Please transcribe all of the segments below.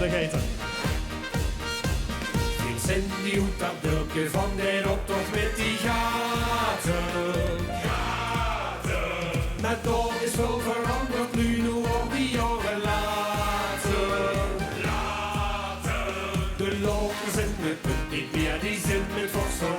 de geiten. Geen zin die hoed dat bulkje van de optocht met die gaten. Met door is veel veranderd nu, nu al die jaren later. De lopen zit met punt niet meer, die zit met voorstel.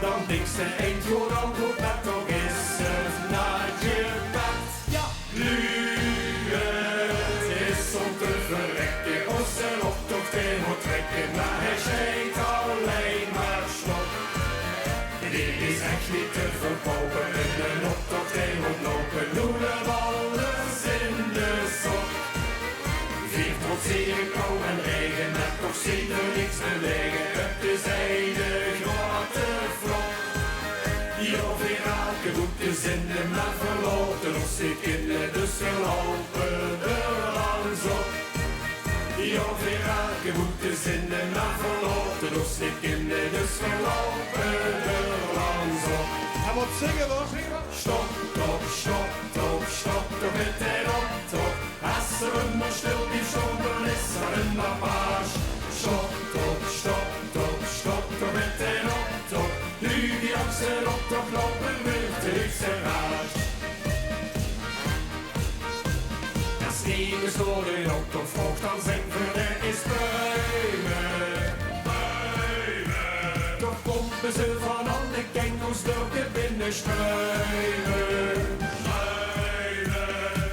Dan denkt ze eind gewoon goed dat toch is het naadje pad. Ja, Groeëte is om te verrekken, als een optocht in moet trekken, maar hij schijnt alleen maar stop. Dit is echt niet te verkopen, en een optocht in moet lopen, doen we alles in de sok. Vier trotseren, kou en regen, maar toch ziet er niks bewegen, het is hele grote vlot. Jo, weer elke boete zinnen, maar verloten ons zit in, dus we lopen er langs op. Jo, weer elke boete zinnen, maar verloten ons zit in, dus we lopen er langs op. En wat zingen we? Stop, top, stop, top, stop, toch met de optocht. Als er maar stil die zonder is, er een lapage. Stop, top, stop, top, stop, toch met de optocht. Nu die angst optocht lopen weer terug zijn huis. Als niemand door de optocht volgt, dan zingen we er is buimen. Toch komen ze van alle kengels door de binnenstruimen.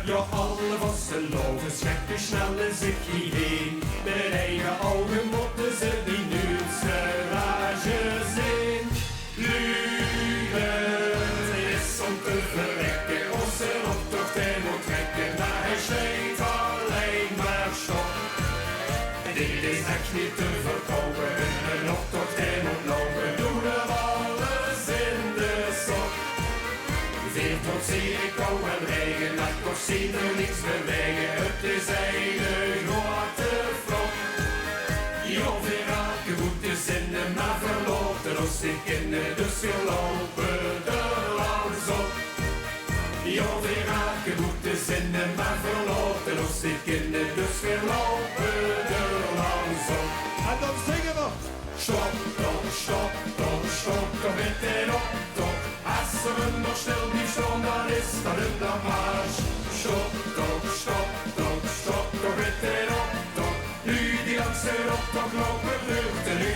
Ja, alle Vastelaoven scheppen snellen zich hierheen. Met eigen ogen moeten ze die nu het serrage zien. Groeëte is om te verrekken, als een optocht in moet trekken, maar hij schijnt alleen maar stop. Dit is echt niet te verkopen, een optocht in moet lopen, doen we alles in de sok. Veer trotseren, kou en regen, maar toch zien er niks bewegen, het is hele grote vlot. Jo, weer elke boete zinnen, maar verloten ons niet kennen, dus we lopen er langs op. Jo, weer elke boete zinnen, maar verloten ons niet kennen, dus we lopen er langs op. En dan zingen we. Stop, stop, stop, stop, stop, toch met de optocht. Als er nog stil niet staan, dan is dat een damage. Stop, stop, stop, stop, stop, toch met de optocht. Nu die langs de optocht lopen, lucht en nu